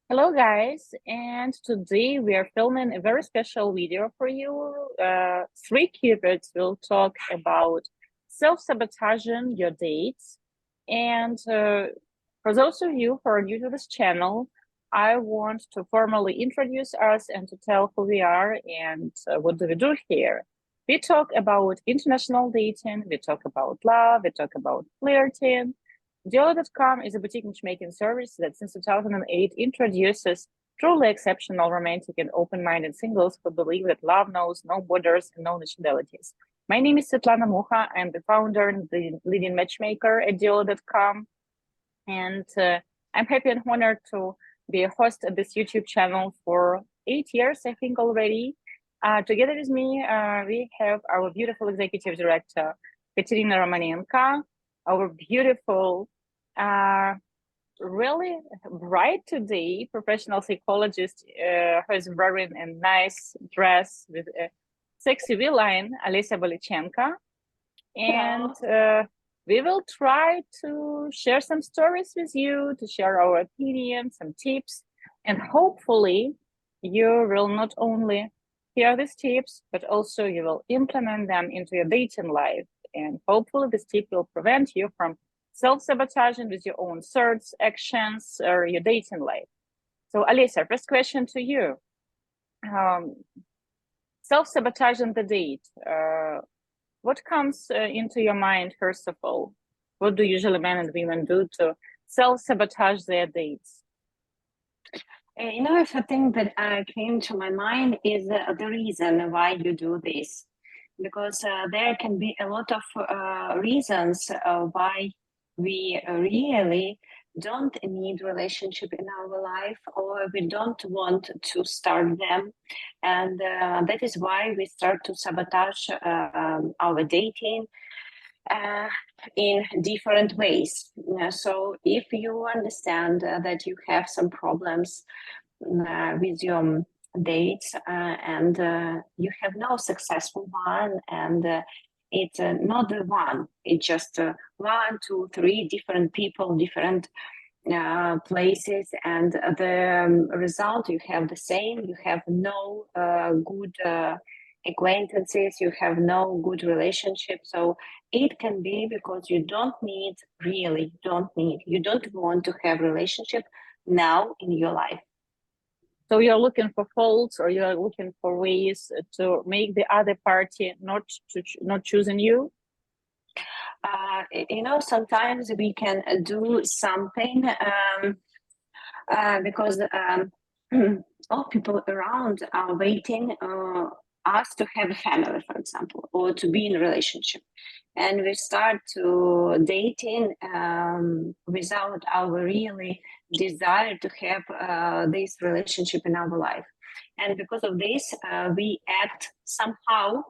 Hello guys, and today we are filming a very special video for you. Today we are filming a very special video for you. Three Cupids will talk about self-sabotaging your dates. And for those of you who are new to this channel, I want to formally introduce us and to tell who we are and what do we do here. We talk about international dating, we talk about love, we talk about flirting. Diolli.com is a boutique matchmaking service that since 2008 introduces truly exceptional romantic and open-minded singles who believe that love knows no borders and no nationalities. My name is Svetlana Mucha. I'm the founder and the leading matchmaker at Diolli.com. And I'm happy and honored to be a host at this YouTube channel for 8 years, I think already. Together with me, we have our beautiful executive director, Katerina Romanenko, our beautiful, really bright today professional psychologist who is wearing a nice dress with a sexy V-line, Olesya Bolichenko. And we will try to share some stories with you, to share our opinions, some tips, and hopefully you will not only hear these tips, but also you will implement them into your dating life. And hopefully this tip will prevent you from self-sabotaging with your own thoughts, actions, or your dating life. So Olesya, first question to you. Self-sabotaging the date. What comes into your mind, first of all? What do usually men and women do to self-sabotage their dates? If a thing that came to my mind is the reason why you do this, because there can be a lot of reasons why we really don't need relationship in our life, or we don't want to start them, and that is why we start to sabotage our dating in different ways. So if you understand that you have some problems with your dates and you have no successful one, and it's not the one, it's just one, two, three different people, different places, and the result you have the same. You have no good acquaintances, you have no good relationship. So it can be because you don't want to have relationship now in your life. So you're looking for faults, or you're looking for ways to make the other party not choosing you? Sometimes we can do something because all people around are waiting us to have a family, for example, or to be in a relationship. And we start to dating without our really desire to have this relationship in our life. And because of this, we act somehow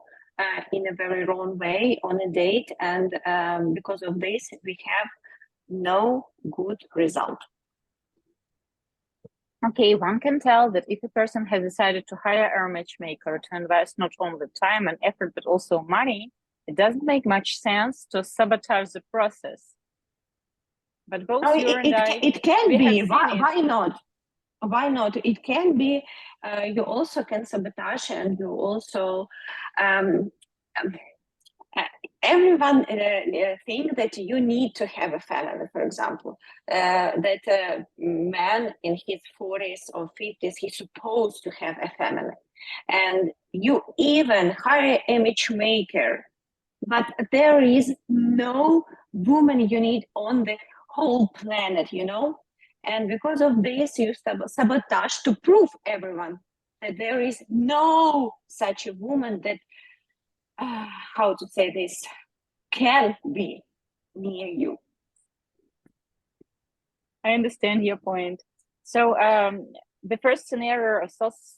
in a very wrong way on a date. And because of this, we have no good result. Okay, one can tell that if a person has decided to hire a matchmaker to invest not only time and effort, but also money, it doesn't make much sense to sabotage the process. But both you and I, it can be. Why not? Why not? It can be. You also can sabotage, and you also everyone think that you need to have a family, for example, that a man in his 40s or 50s, he's supposed to have a family. And you even hire a matchmaker, but there is no woman you need on the whole planet, And because of this, you sabotage to prove everyone that there is no such a woman that how to say this, can be near you. I understand your point. So the first scenario of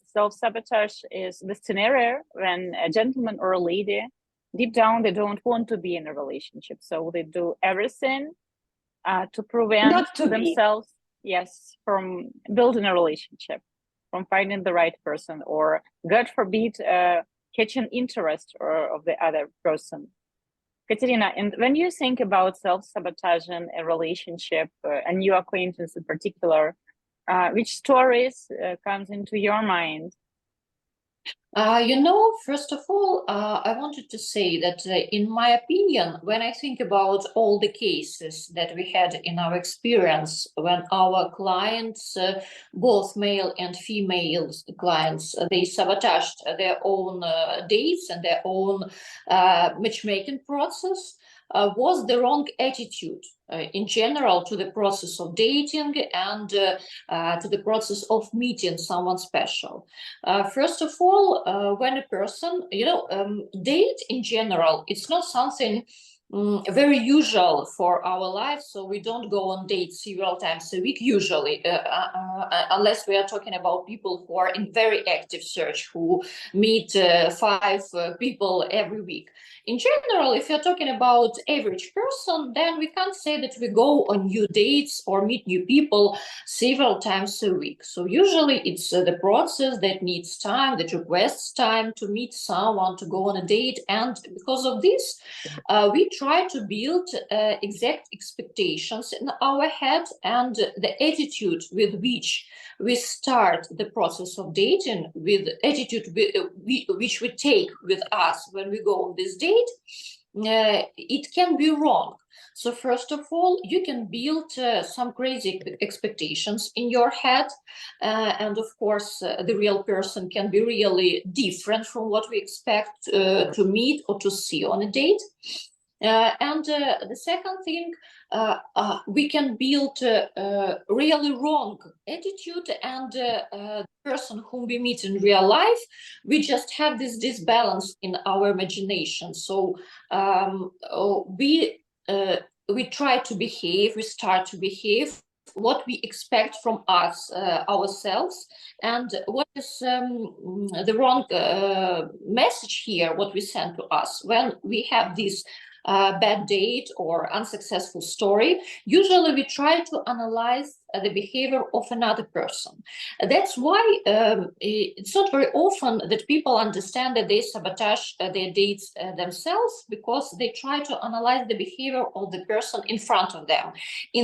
self-sabotage is the scenario when a gentleman or a lady, deep down, they don't want to be in a relationship. So they do everything to prevent themselves, yes, from building a relationship, from finding the right person, or God forbid, catching interest of the other person. Katerina, and when you think about self-sabotaging a relationship, a new acquaintance in particular, Which stories comes into your mind? First of all, I wanted to say that, in my opinion, when I think about all the cases that we had in our experience, when our clients, both male and female clients, they sabotaged their own dates and their own matchmaking process, was the wrong attitude in general to the process of dating and to the process of meeting someone special. First of all, when a person, date in general, it's not something very usual for our life. So we don't go on dates several times a week, usually, unless we are talking about people who are in very active search, who meet 5 people every week. In general, if you're talking about average person, then we can't say that we go on new dates or meet new people several times a week. So usually it's the process that needs time, that requests time to meet someone, to go on a date. And because of this, we try to build exact expectations in our head, and the attitude with which we start the process of dating, with the attitude which we take with us when we go on this date, it can be wrong. So first of all, you can build some crazy expectations in your head. And of course, the real person can be really different from what we expect to meet or to see on a date. And the second thing, we can build a really wrong attitude, and the person whom we meet in real life, we just have this disbalance in our imagination. So we try to behave, we start to behave what we expect from us, ourselves, and what is the wrong message here, what we send to us when we have this bad date or unsuccessful story. Usually we try to analyze the behavior of another person. That's why it's not very often that people understand that they sabotage their dates themselves, because they try to analyze the behavior of the person in front of them.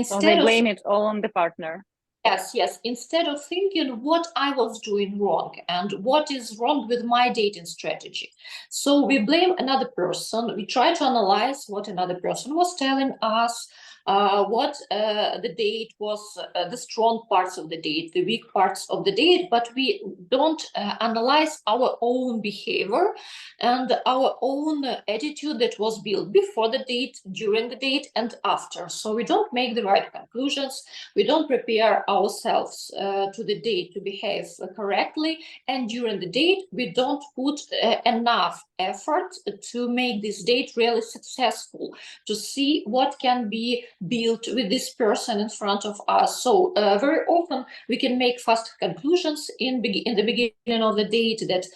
So they blame it all on the partner. Yes. Instead of thinking what I was doing wrong and what is wrong with my dating strategy. So we blame another person. We try to analyze what another person was telling us, what the date was, the strong parts of the date, the weak parts of the date, but we don't analyze our own behavior and our own attitude that was built before the date, during the date, and after. So we don't make the right conclusions. We don't prepare ourselves to the date to behave correctly, and during the date we don't put enough effort to make this date really successful, to see what can be built with this person in front of us. So very often we can make fast conclusions in the beginning of the date that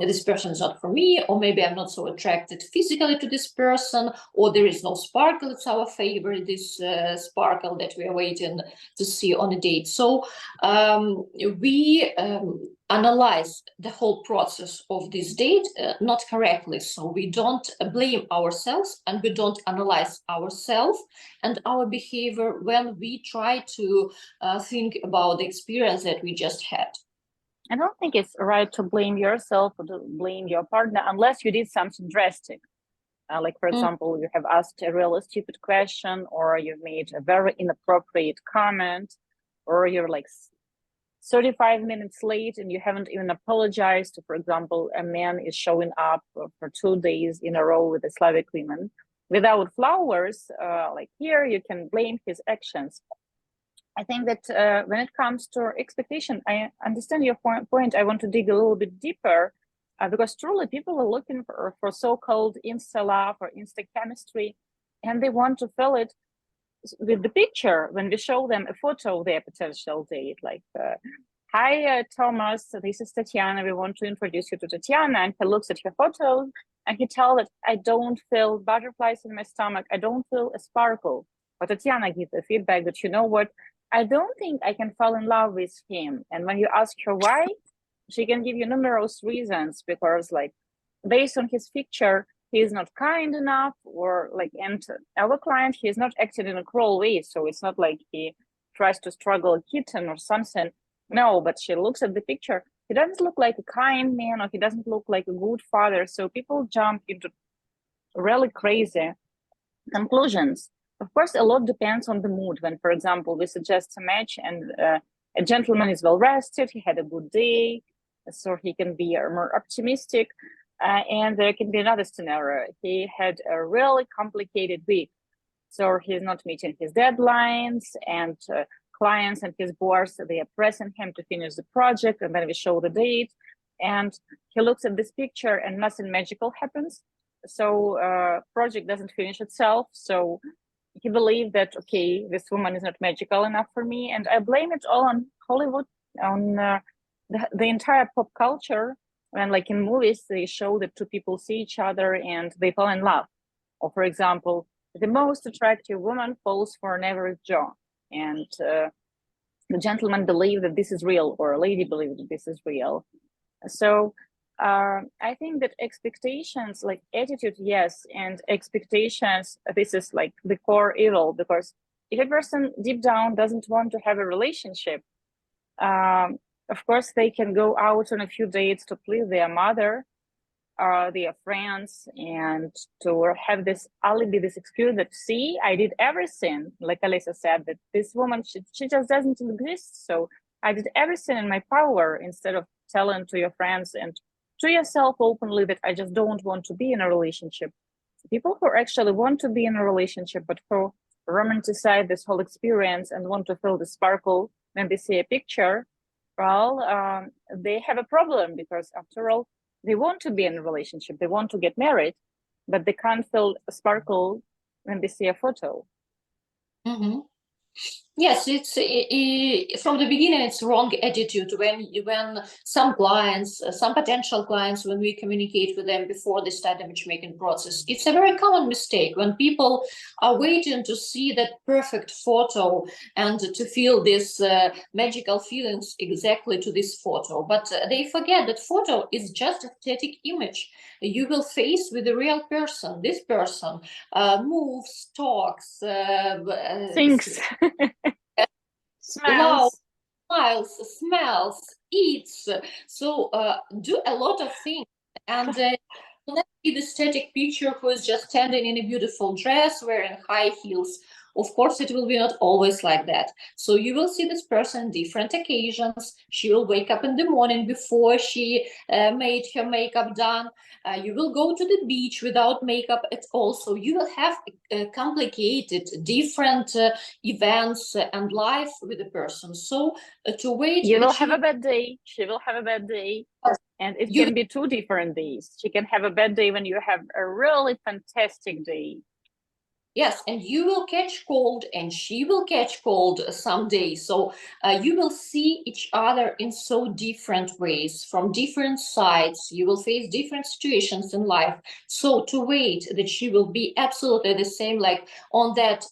this person is not for me, or maybe I'm not so attracted physically to this person, or there is no sparkle. It's our favorite, this sparkle that we are waiting to see on a date. So we analyze the whole process of this date not correctly. So we don't blame ourselves, and we don't analyze ourselves and our behavior when we try to think about the experience that we just had. I don't think it's right to blame yourself or to blame your partner unless you did something drastic. Like, for example, you have asked a really stupid question, or you've made a very inappropriate comment, or you're like 35 minutes late and you haven't even apologized. For example, a man is showing up for 2 days in a row with a Slavic woman without flowers. Like, here you can blame his actions. I think that when it comes to expectation, I understand your point. I want to dig a little bit deeper because truly people are looking for so-called Insta love or Insta chemistry, and they want to fill it with the picture when we show them a photo of their potential date. Like, hi, Thomas, this is Tatiana. We want to introduce you to Tatiana. And he looks at her photos and he tells that I don't feel butterflies in my stomach. I don't feel a sparkle. But Tatiana gives the feedback that, you know what, I don't think I can fall in love with him. And when you ask her why, she can give you numerous reasons, because like based on his picture, he is not kind enough, or like, and our client, he is not acting in a cruel way. So it's not like he tries to struggle a kitten or something. No, but she looks at the picture. He doesn't look like a kind man, or he doesn't look like a good father. So people jump into really crazy conclusions. Of course, a lot depends on the mood. When, for example, we suggest a match and a gentleman is well rested, he had a good day, so he can be more optimistic. And there can be another scenario. He had a really complicated week, so he's not meeting his deadlines, and clients and his boss, they are pressing him to finish the project, and then we show the date, and he looks at this picture and nothing magical happens. So project doesn't finish itself. So he believed that, okay, this woman is not magical enough for me. And I blame it all on Hollywood, on the entire pop culture. And like in movies, they show that two people see each other and they fall in love. Or for example, the most attractive woman falls for an average Joe. And the gentleman believe that this is real, or a lady believes that this is real. So I think that expectations, like attitude, yes, and expectations, this is like the core evil, because if a person deep down doesn't want to have a relationship, of course, they can go out on a few dates to please their mother, their friends, and to have this alibi, this excuse that, see, I did everything. Like Alisa said, that this woman, she just doesn't exist. So I did everything in my power, instead of telling to your friends and to yourself openly that I just don't want to be in a relationship. People who actually want to be in a relationship, but who romanticize this whole experience and want to feel the sparkle when they see a picture, well, they have a problem, because after all, they want to be in a relationship, they want to get married, but they can't feel a sparkle when they see a photo. Mm-hmm. Yes, it's from the beginning, it's wrong attitude when some clients, some potential clients, when we communicate with them before they start the matchmaking process, it's a very common mistake when people are waiting to see that perfect photo and to feel this magical feelings exactly to this photo. But they forget that photo is just a static image. You will face with a real person. This person moves, talks, Thinks. Smells. Smiles, smells, eats. So do a lot of things. And let's see the static picture who is just standing in a beautiful dress, wearing high heels. Of course, it will be not always like that. So you will see this person on different occasions. She will wake up in the morning before she made her makeup done. You will go to the beach without makeup at all. So you will have complicated, different events and life with the person. So to wait, you will have a bad day. She will have a bad day. And it can be 2 different days. She can have a bad day when you have a really fantastic day. Yes, and you will catch cold and she will catch cold someday. So you will see each other in so different ways, from different sides. You will face different situations in life. So to wait that she will be absolutely the same, like on that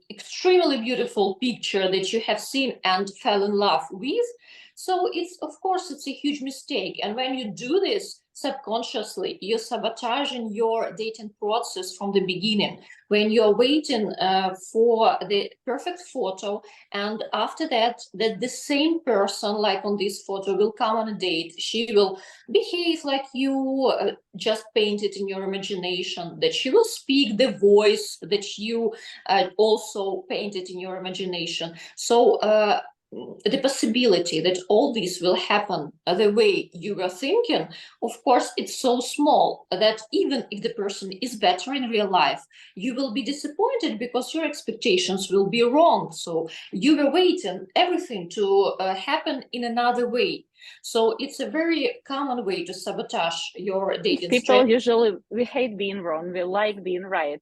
extremely beautiful picture that you have seen and fell in love with. So it's, of course, it's a huge mistake. And when you do this subconsciously, you're sabotaging your dating process from the beginning. When you're waiting for the perfect photo, and after that the same person, like on this photo, will come on a date. She will behave like you just painted in your imagination, that she will speak the voice that you also painted in your imagination. So the possibility that all this will happen the way you were thinking, of course, it's so small that even if the person is better in real life, you will be disappointed because your expectations will be wrong. So you were waiting everything to happen in another way. So it's a very common way to sabotage your dating People usually, we hate being wrong, we like being right.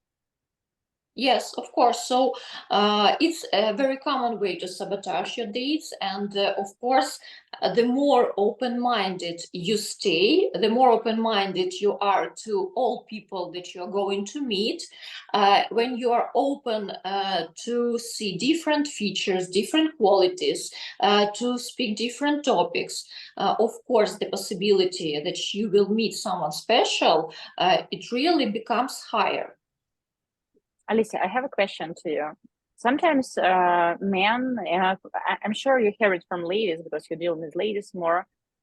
Yes, of course. So it's a very common way to sabotage your dates. And of course, the more open-minded you stay, the more open-minded you are to all people that you're going to meet. When you are open to see different features, different qualities, to speak different topics, of course, the possibility that you will meet someone special, it really becomes higher. Alicia, I have a question to you. sometimes men, and I'm sure you hear it from ladies because you deal with ladies more.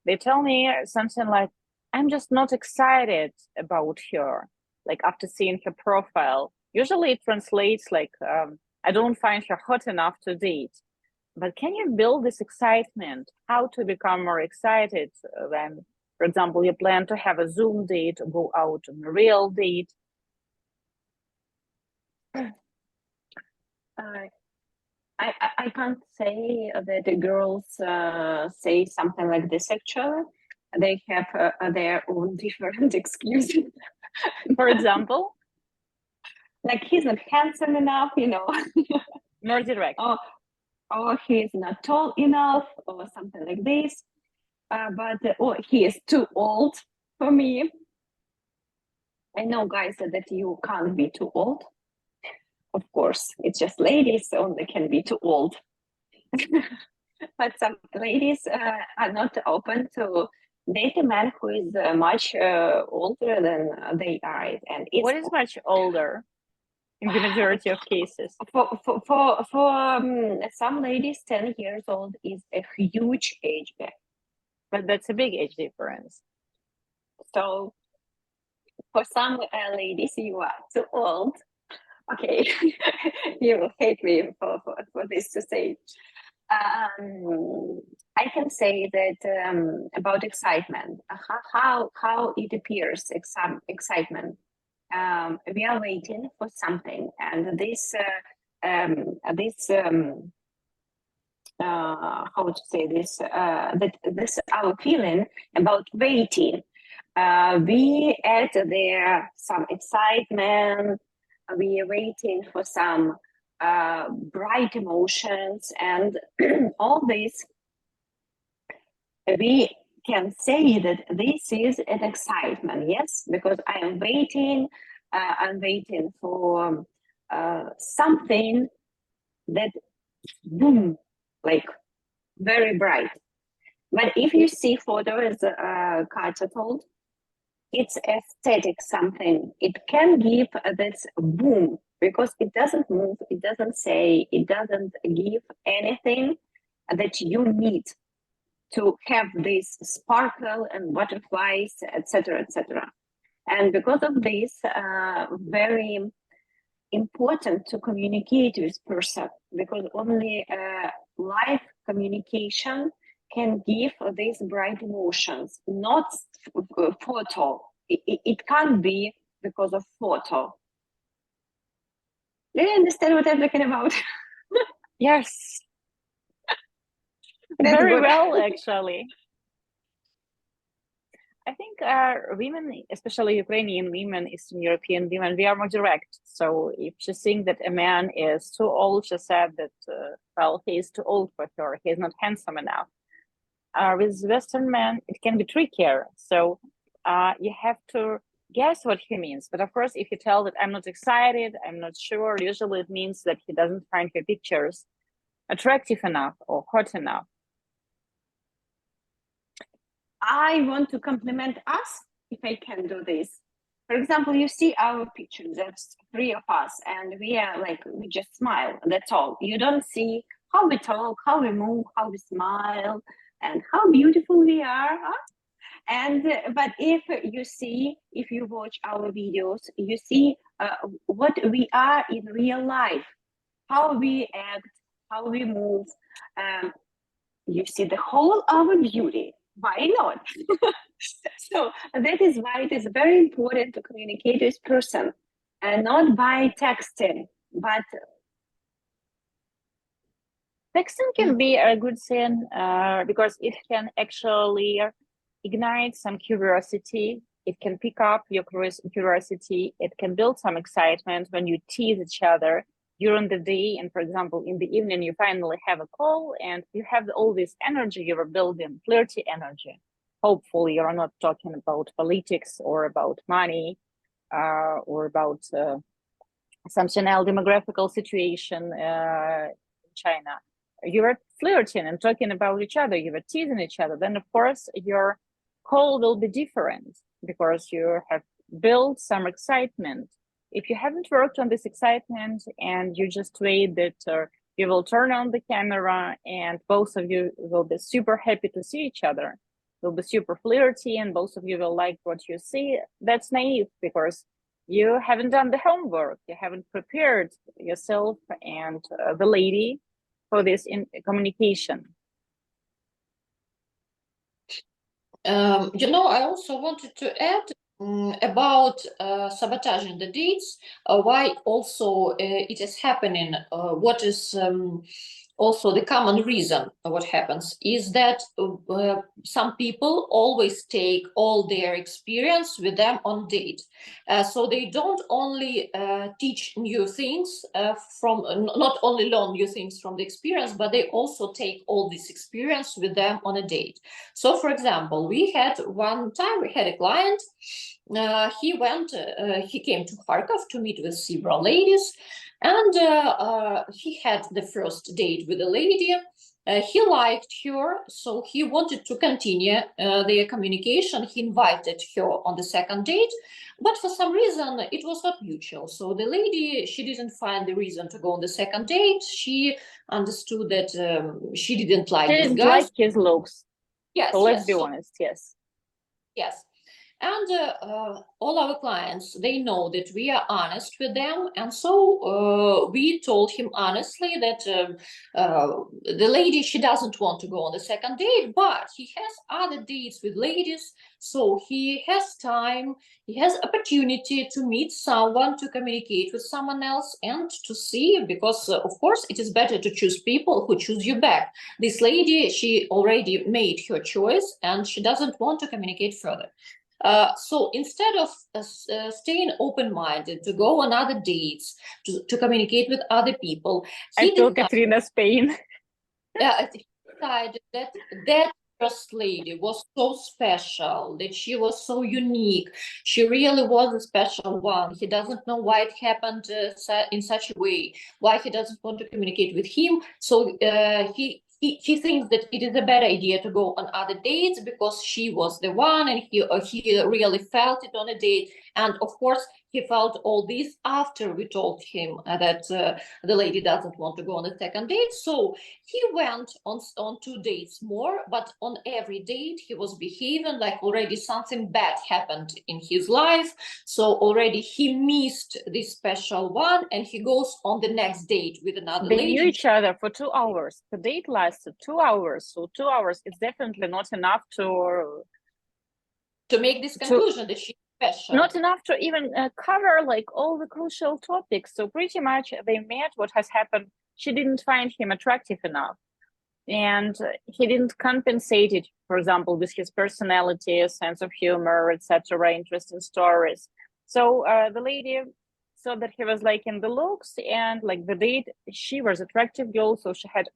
They tell me something like, "I'm just not excited about her." Like after seeing her profile, usually it translates like, "I don't find her hot enough to date." But can you build this excitement? How to become more excited when, for example, you plan to have a Zoom date or go out on a real date? I can't say that the girls say something like this. Actually, they have their own different excuses. For example, Like he's not handsome enough, you know. more direct. Or he's not tall enough, or something like this. Or he is too old for me. I know, guys, that you can't be too old. Of course, it's just ladies only can be too old. But some ladies are not open to date a man who is much older than they are. And it's What is much older in the majority of cases? for some ladies, 10 years old is a huge age gap. But that's a big age difference. So for some ladies, you are too old. Okay, you will hate me for this to say. I can say that about excitement, how it appears, excitement. We are waiting for something, and how to say this, that this our feeling about waiting. We add there some excitement. We are waiting for some bright emotions, and all this. We can say that this is an excitement, yes, because I am waiting. I'm waiting for something that boom, like very bright. But if you see photo, as Katya told, it's aesthetic something. It can give this boom because it doesn't move, it doesn't say, it doesn't give anything that you need to have this sparkle and butterflies, etc., etc. And because of this, very important to communicate with person, because only live communication can give these bright emotions, not photo. It can't be because of photo. Do you understand what I'm talking about? Yes. That's Very good. well, actually. I think women, especially Ukrainian women, Eastern European women, we are more direct. So if she thinks that a man is too old, she said that, well, he is too old for her. He is not handsome enough. With Western men, it can be trickier. So you have to guess what he means. But of course, if you tell that I'm not excited, I'm not sure, usually it means that he doesn't find your pictures attractive enough or hot enough. I want to compliment us if I can do this. For example, you see our pictures, that's three of us, and we are like, we just smile, that's all. You don't see how we talk, how we move, how we smile, and how beautiful we are. And but if you watch our videos, you see what we are in real life, how we act, how we move. You see the whole our beauty. Why not? So that is why it is very important to communicate with person, and not by texting, but Texting can be a good thing because it can actually ignite some curiosity. It can pick up your curiosity. It can build some excitement when you tease each other during the day. And for example, in the evening, you finally have a call and you have all this energy you were building, flirty energy. Hopefully, you're not talking about politics or about money or about some Chanel demographical situation in China. You were flirting and talking about each other, you were teasing each other, then of course your call will be different because you have built some excitement. If you haven't worked on this excitement and you just wait that you will turn on the camera and both of you will be super happy to see each other, will be super flirty, and both of you will like what you see, that's naive, because you haven't done the homework. You haven't prepared yourself and the lady for this communication. I also wanted to add about sabotaging the dates, why also it is happening, what is also the common reason what happens is that some people always take all their experience with them on date. So they don't only teach new things not only learn new things from the experience, but they also take all this experience with them on a date. So for example, we had a client, he came to Kharkov to meet with several ladies, and he had the first date with a lady. He liked her, so he wanted to continue their communication. He invited her on the second date, but for some reason it was not mutual. So the lady, she didn't find the reason to go on the second date. She understood that she didn't like this guy. Like his looks. Yes, so let's be honest. Yes. And all our clients, they know that we are honest with them. And so we told him honestly that the lady, she doesn't want to go on the second date, but he has other dates with ladies. So he has time, he has opportunity to meet someone, to communicate with someone else, and to see, because of course it is better to choose people who choose you back. This lady, she already made her choice and she doesn't want to communicate further. So instead of staying open-minded, to go on other dates, to communicate with other people, I feel Katrina's pain. He decided that first lady was so special, that she was so unique. She really was a special one. He doesn't know why it happened in such a way, why he doesn't want to communicate with him. So he thinks that it is a bad idea to go on other dates because she was the one, and he really felt it on a date. And of course, he felt all this after we told him that the lady doesn't want to go on a second date. So he went on 2 dates more, but on every date he was behaving like already something bad happened in his life. So already he missed this special one, and he goes on the next date with another lady. They knew each other for 2 hours. The date lasted 2 hours. So 2 hours is definitely not enough to make this conclusion that she's special. Not enough to even cover like all the crucial topics. So pretty much they met. What has happened, she didn't find him attractive enough, and he didn't compensate it, for example, with his personality, sense of humor, etc., interesting stories. So the lady saw that he was like in the looks, and like the date, she was attractive girl, so she had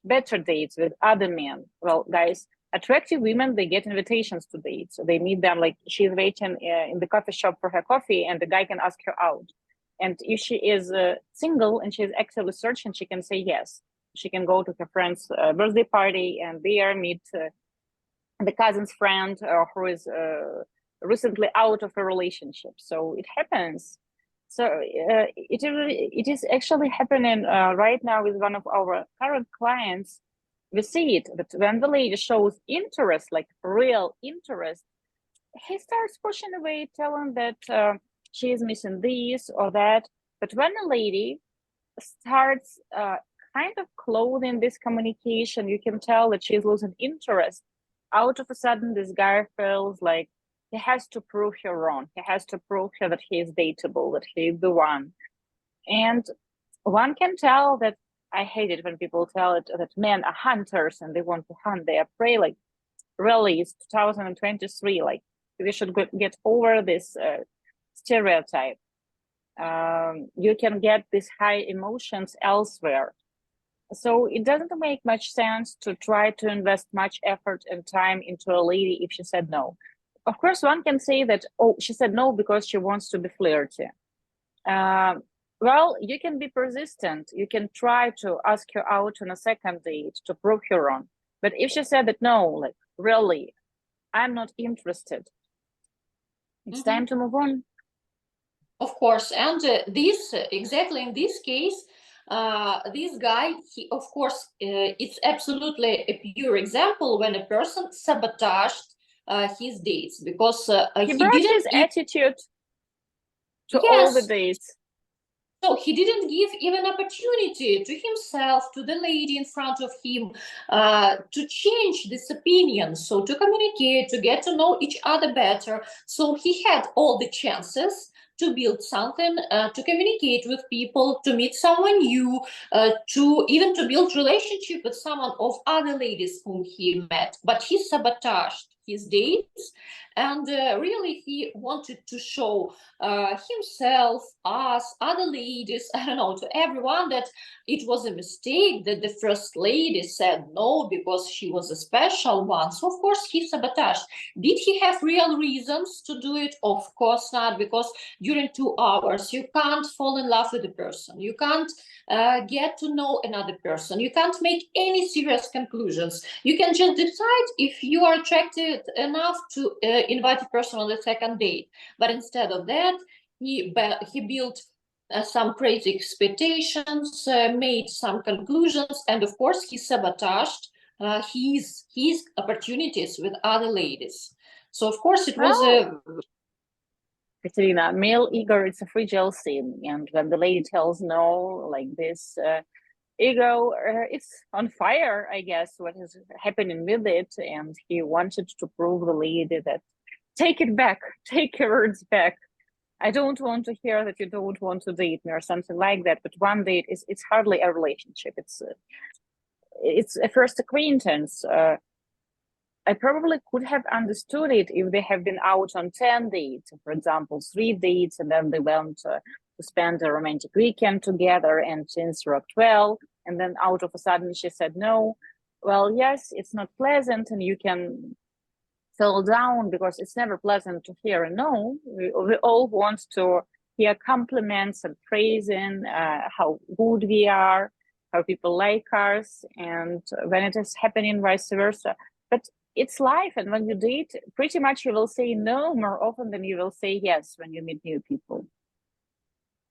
better dates with other men. Well, guys, attractive women, they get invitations to dates. So they meet them, like she's waiting in the coffee shop for her coffee, and the guy can ask her out. And if she is single and she's actively searching, she can say yes. She can go to her friend's birthday party and there meet the cousin's friend who is recently out of a relationship. So it happens. So it is actually happening right now with one of our current clients. We see it, that when the lady shows interest, like real interest, he starts pushing away, telling that she is missing this or that. But when a lady starts kind of clothing this communication, you can tell that she's losing interest. Out of a sudden, this guy feels like he has to prove her wrong. He has to prove her that he is dateable, that he is the one. And one can tell that, I hate it when people tell it that men are hunters and they want to hunt, they are prey. Like, really, it's 2023. Like, we should get over this stereotype. You can get these high emotions elsewhere. So it doesn't make much sense to try to invest much effort and time into a lady if she said no. Of course, one can say that, oh, she said no because she wants to be flirty. Well, you can be persistent. You can try to ask her out on a second date to prove her wrong. But if she said that no, like, really, I'm not interested, it's time to move on. Of course, and this exactly in this case, this guy, he, of course, it's absolutely a pure example when a person sabotaged his dates because He he brought didn't his attitude to all the yes. dates. So he didn't give even opportunity to himself, to the lady in front of him, to change this opinion. So to communicate, to get to know each other better. So he had all the chances to build something, to communicate with people, to meet someone new, to even to build relationship with someone of other ladies whom he met. But he sabotaged his dates, and really he wanted to show himself, us, other ladies, I don't know, to everyone that it was a mistake, that the first lady said no because she was a special one. So of course he sabotaged. Did he have real reasons to do it? Of course not, because during 2 hours you can't fall in love with a person. You can't get to know another person. You can't make any serious conclusions. You can just decide if you are attracted enough to invite a person on the second date. But instead of that, he built some crazy expectations, made some conclusions, and of course he sabotaged his opportunities with other ladies. So of course it was a Katerina, male ego, it's a free jealousy, and when the lady tells no, like this, ego, it's on fire, I guess, what is happening with it, and he wanted to prove the lady that take it back, take your words back. I don't want to hear that you don't want to date me or something like that. But one date is it's hardly a relationship. It's a first acquaintance. I probably could have understood it if they have been out on 10 dates, for example, 3 dates, and then they went to spend a romantic weekend together and things worked well. And then out of a sudden she said no. Well, yes, it's not pleasant, and you can fell down because it's never pleasant to hear a no. We all want to hear compliments and praising how good we are, how people like us, and when it is happening vice versa. But it's life, and when you date, pretty much you will say no more often than you will say yes when you meet new people.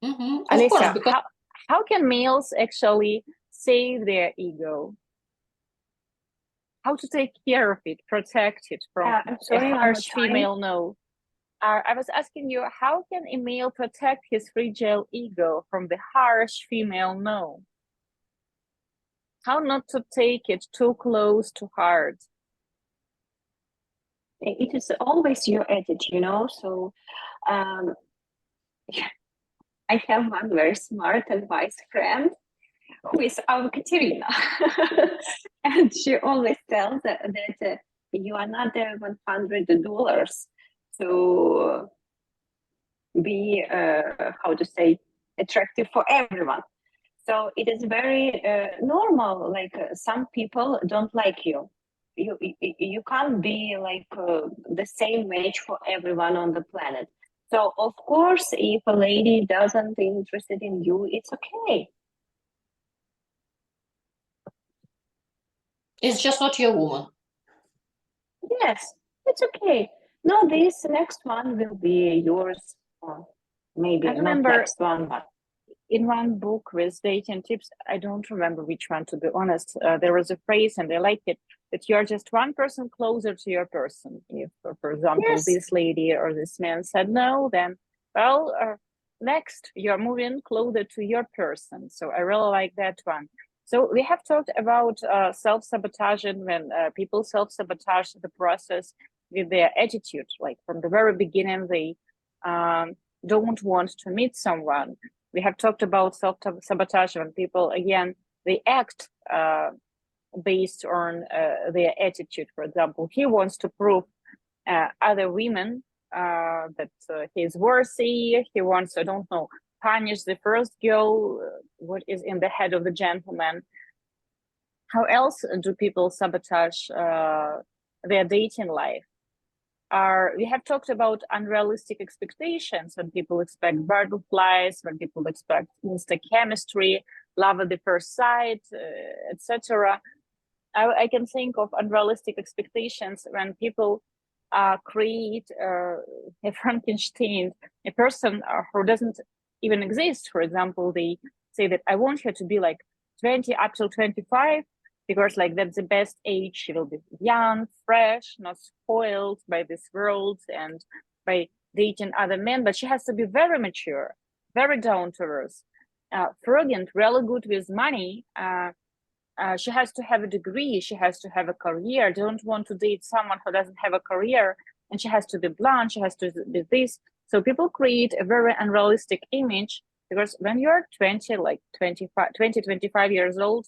of course, Alicia, because how can males actually save their ego? How to take care of it, protect it from I'm sorry, a one more harsh time. female no? I was asking you, how can a male protect his fragile ego from the harsh female no? How not to take it too close to heart? It is always your attitude, you know. So I have one very smart and wise friend who is our Katerina. And she always tells that you are not the $100 to be, how to say, attractive for everyone. So it is very normal. Like some people don't like you. You can't be like the same match for everyone on the planet. So of course, if a lady doesn't interested in you, it's okay. it's just not your woman. Yes, it's okay. No, this next one will be yours. Or maybe I not remember next one, but in one book with dating tips, I don't remember which one to be honest. There was a phrase, and I like it, that you're just one person closer to your person. If, for example, yes, this lady or this man said no, then well, next you're moving closer to your person. So I really like that one. So we have talked about self-sabotaging, when people self-sabotage the process with their attitude, like from the very beginning they don't want to meet someone. We have talked about self-sabotage when people, again, they act based on their attitude. For example, he wants to prove other women that he's worthy. He wants, I don't know, punish the first girl, what is in the head of the gentleman. How else do people sabotage their dating life? We have talked about unrealistic expectations, when people expect butterflies, when people expect instant chemistry, love at the first sight, etc. I can think of unrealistic expectations when people create a Frankenstein, a person who doesn't even exist. For example, they say that I want her to be like 20 up till 25, because like that's the best age. She will be young, fresh, not spoiled by this world and by dating other men, but she has to be very mature, very down to earth, fervent, really good with money. She has to have a degree. She has to have a career. Don't want to date someone who doesn't have a career. And she has to be blonde. She has to be this. So people create a very unrealistic image, because when you're 20, like 25 years old,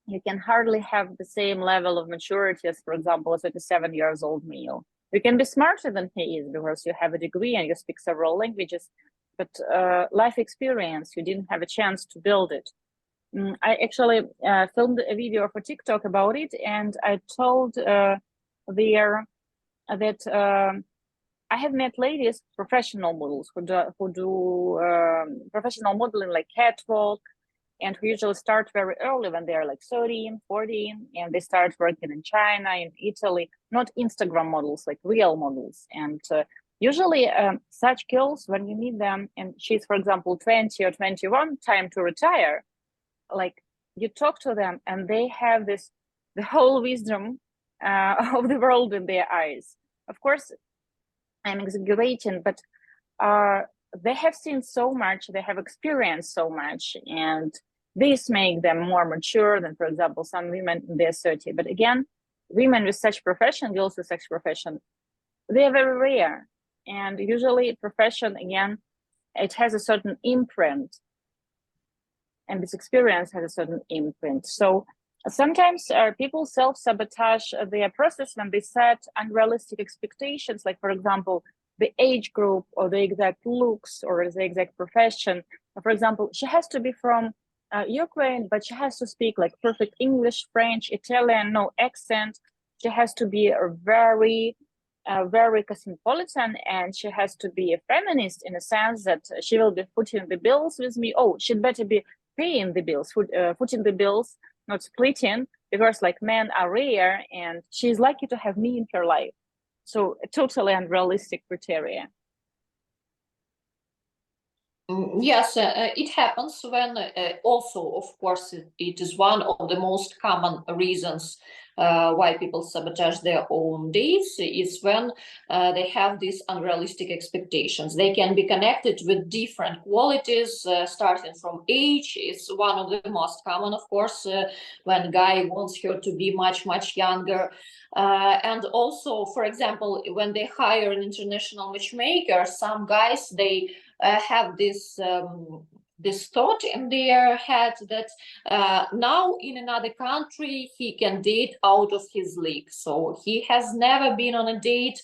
you can hardly have the same level of maturity as, for example, a 37 years old male. You can be smarter than he is because you have a degree and you speak several languages, but life experience, you didn't have a chance to build it. I actually filmed a video for TikTok about it, and I told there that I have met ladies, professional models, who do professional modeling like catwalk, and who usually start very early when they're like 13, 14, and they start working in China, in Italy, not Instagram models, like real models. And usually such girls, when you meet them, and she's, for example, 20 or 21, time to retire, like you talk to them and they have the whole wisdom of the world in their eyes. Of course, I'm exaggerating, but they have seen so much, they have experienced so much, and this make them more mature than, for example, some women in their 30s. But again, women with such profession, girls with such profession, they are very rare. And usually profession, again, it has a certain imprint, and this experience has a certain imprint. So sometimes people self-sabotage their process when they set unrealistic expectations, like, for example, the age group or the exact looks or the exact profession. For example, she has to be from Ukraine, but she has to speak like perfect English, French, Italian, no accent. She has to be a very cosmopolitan, and she has to be a feminist in a sense that she will be footing the bills with me. Oh, she'd better be paying the bills, footing the bills, not splitting, because like men are rare, and she's lucky to have me in her life. So totally unrealistic criteria. Yes, it happens when also, of course, it is one of the most common reasons why people sabotage their own dates is when they have these unrealistic expectations. They can be connected with different qualities, starting from age is one of the most common, of course, when a guy wants her to be much, much younger. And also, for example, when they hire an international matchmaker, some guys, they have this thought in their head that now in another country he can date out of his league. So he has never been on a date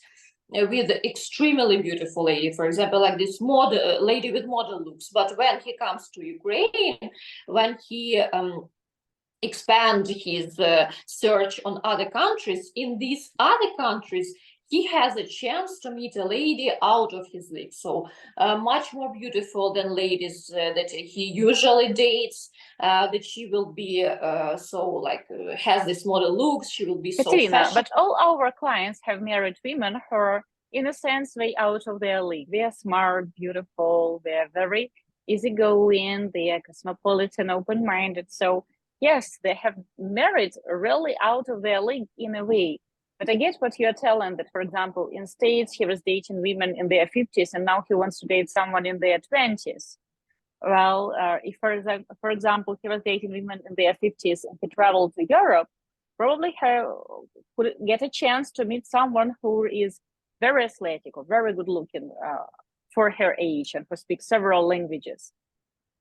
with extremely beautiful lady, for example, like this model lady with model looks. But when he comes to Ukraine, when he expand his search on other countries, in these other countries he has a chance to meet a lady out of his league, so much more beautiful than ladies that he usually dates, that she will be so like has this model looks, she will be so Katerina, fashionable. but all our clients have married women who are, in a sense, way out of their league. They are smart, beautiful, they are very easygoing, they are cosmopolitan, open-minded. So yes, they have married really out of their league in a way. But I get what you're telling, that, for example, in States, he was dating women in their 50s, and now he wants to date someone in their 20s. Well, if, for example, he was dating women in their 50s and he traveled to Europe, probably he could get a chance to meet someone who is very athletic or very good looking for her age and who speaks several languages.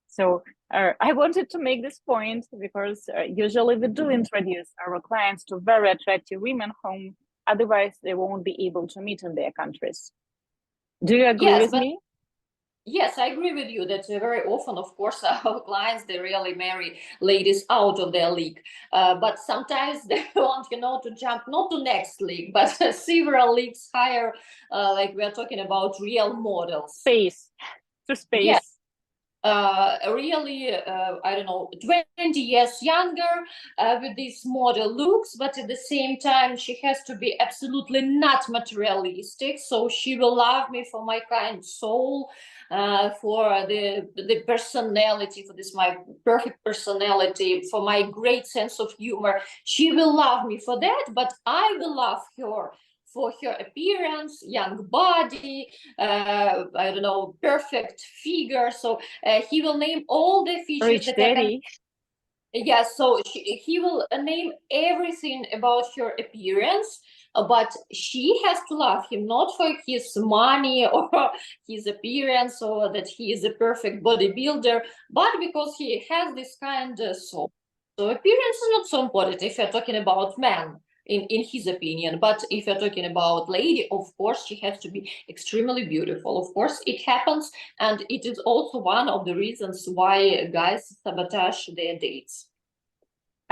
So I wanted to make this point because usually we do introduce our clients to very attractive women whom otherwise they won't be able to meet in their countries. Do you agree with me? Yes, I agree with you that very often, of course, our clients, they really marry ladies out of their league. But sometimes they want, to jump not to next league, but several leagues higher, like we are talking about real models. Space. To space. Yes. really, I don't know, 20 years younger, with these model looks, but at the same time, she has to be absolutely not materialistic. So she will love me for my kind soul, for the personality, for this my perfect personality, for my great sense of humor. She will love me for that, but I will love her for her appearance, young body, I don't know, perfect figure. So he will name all the features Rich that I can. daddy. Yes, so he will name everything about her appearance, but she has to love him not for his money or his appearance or that he is a perfect bodybuilder, but because he has this kind of soul. So appearance is not so important if you're talking about man, in his opinion. But if you're talking about lady, of course, she has to be extremely beautiful. Of course, it happens, and it is also one of the reasons why guys sabotage their dates.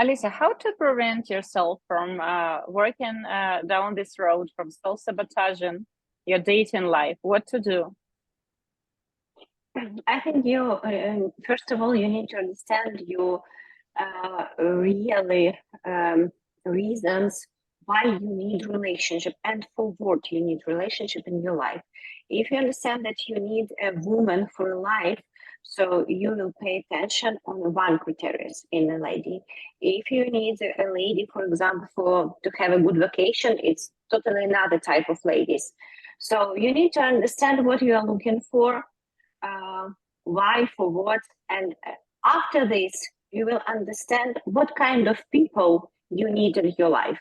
Alisa, how to prevent yourself from working down this road, from self-sabotaging your dating life? What to do? I think you, first of all, you need to understand your really reasons why you need relationship and for what you need relationship in your life. If you understand that you need a woman for life, so you will pay attention on one criteria in a lady. If you need a lady, for example, to have a good vacation, it's totally another type of ladies. So you need to understand what you are looking for, why, for what, and after this, you will understand what kind of people you need in your life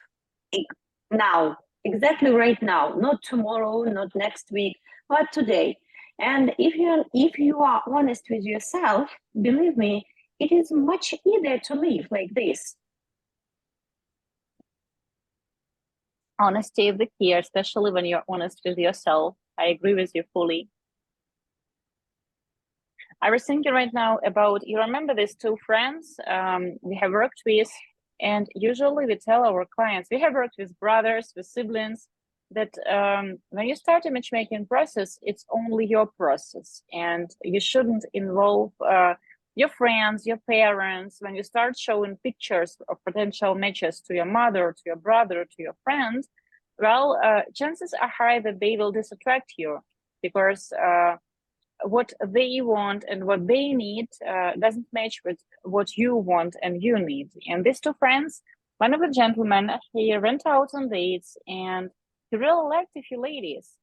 now, exactly right now, not tomorrow, not next week, but today. And if you are honest with yourself, believe me, it is much easier to live like this. Honesty is the key, especially when you're honest with yourself. I agree with you fully. I was thinking right now about, you remember these two friends we have worked with, and usually we tell our clients, we have worked with brothers, with siblings, that when you start a matchmaking process, it's only your process, and you shouldn't involve your friends, your parents. When you start showing pictures of potential matches to your mother, to your brother, to your friends, well, chances are high that they will disattract you, because what they want and what they need doesn't match with what you want and you need. And these two friends, one of the gentlemen, he went out on dates and he really liked a few ladies,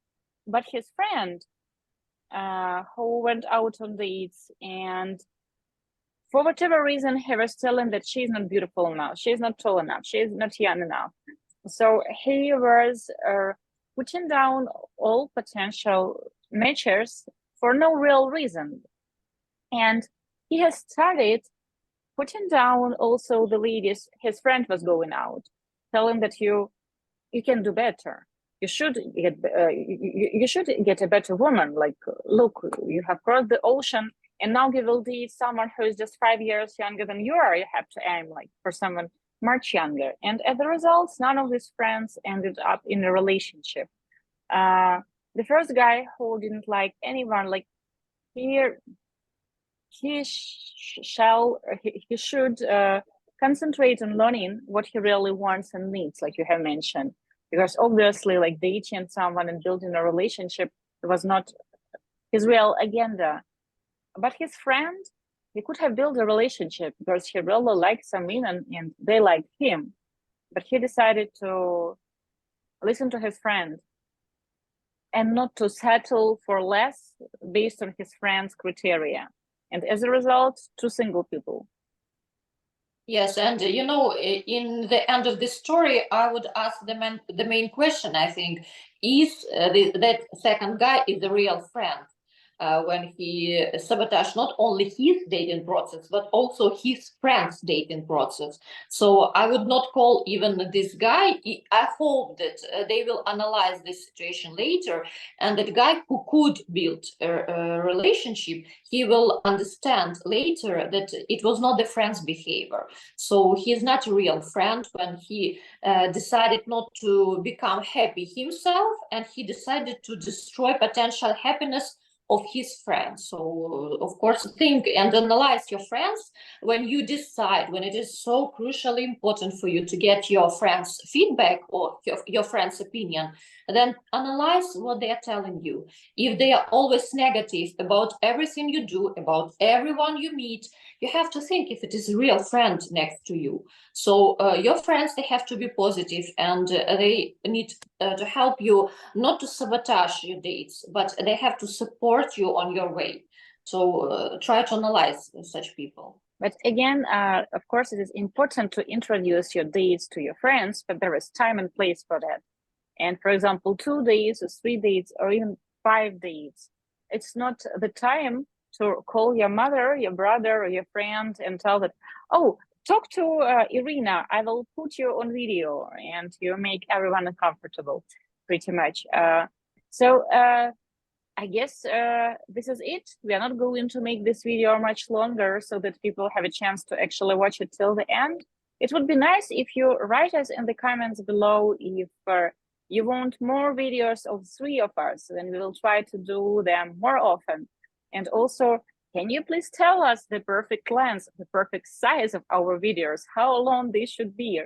but his friend who went out on dates, and for whatever reason, he was telling that she's not beautiful enough, she's not tall enough, she's not young enough. So he was putting down all potential matches for no real reason. And he has started putting down also the ladies his friend was going out, telling that you can do better. You should get you should get a better woman. Like, look, you have crossed the ocean, and now you will date someone who is just 5 years younger than you are. You have to aim like for someone much younger. And as a result, none of his friends ended up in a relationship. The first guy who didn't like anyone, like he should concentrate on learning what he really wants and needs, like you have mentioned, because obviously, like, dating someone and building a relationship was not his real agenda. But his friend, he could have built a relationship because he really liked some women and they liked him, but he decided to listen to his friend and not to settle for less based on his friend's criteria. And as a result, two single people. Yes, and you know, in the end of this story, I would ask the main question, I think, is that second guy is the real friend? When he sabotaged not only his dating process, but also his friend's dating process. So I would not call even this guy. I hope that they will analyze this situation later, and that guy who could build a relationship, he will understand later that it was not the friend's behavior. So he's not a real friend when he decided not to become happy himself, and he decided to destroy potential happiness of his friends. So of course, think and analyze your friends when you decide, when it is so crucially important for you to get your friends' feedback or your friends' opinion, then analyze what they are telling you. If they are always negative about everything you do, about everyone you meet, you have to think if it is a real friend next to you. So your friends, they have to be positive, and they need to help you not to sabotage your dates, but they have to support you on your way. So try to analyze such people. But again, of course, it is important to introduce your dates to your friends, but there is time and place for that. And for example, 2 days or 3 dates or even 5 dates, it's not the time to call your mother, your brother, or your friend and tell that, oh, talk to Irina, I will put you on video, and you make everyone uncomfortable, pretty much. So I guess this is it. We are not going to make this video much longer so that people have a chance to actually watch it till the end. It would be nice if you write us in the comments below if you want more videos of 3 of us, then we will try to do them more often. And also, can you please tell us the perfect length, the perfect size of our videos, how long they should be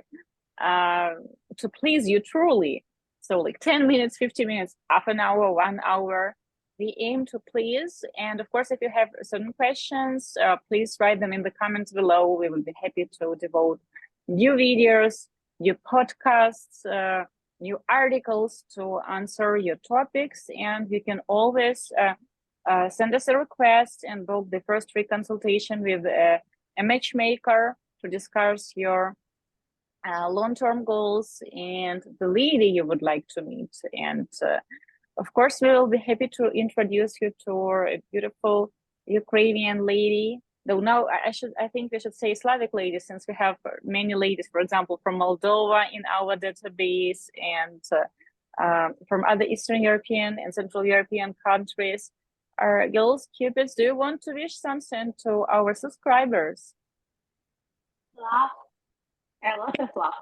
to please you truly? So like 10 minutes, 50 minutes, half an hour, 1 hour. We aim to please. And of course, if you have certain questions, please write them in the comments below. We will be happy to devote new videos, new podcasts, new articles to answer your topics. And you can always send us a request and book the first free consultation with a matchmaker to discuss your long-term goals and the lady you would like to meet. And of course, we will be happy to introduce you to a beautiful Ukrainian lady. Though now I think we should say Slavic lady, since we have many ladies, for example, from Moldova in our database, and from other Eastern European and Central European countries. Girls, Cupids, do you want to wish something to our subscribers? Love. A lot of love.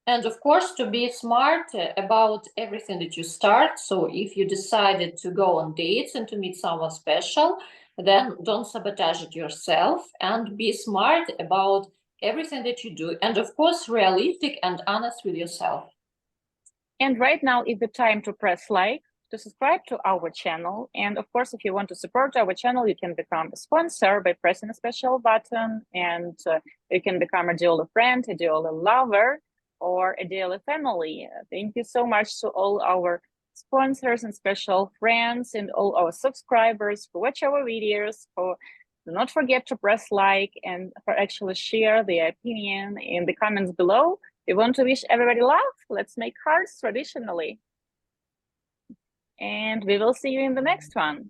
And of course, to be smart about everything that you start. So if you decided to go on dates and to meet someone special, then don't sabotage it yourself, and be smart about everything that you do. And of course, realistic and honest with yourself. And right now is the time to press like, to subscribe to our channel. And of course, if you want to support our channel, you can become a sponsor by pressing a special button, and you can become a Diolli friend, a Diolli lover, or a Diolli family. Thank you so much to all our sponsors and special friends and all our subscribers who watch our videos. Do not forget to press like and for actually share their opinion in the comments below. We want to wish everybody love. Let's make hearts traditionally. And we will see you in the next one.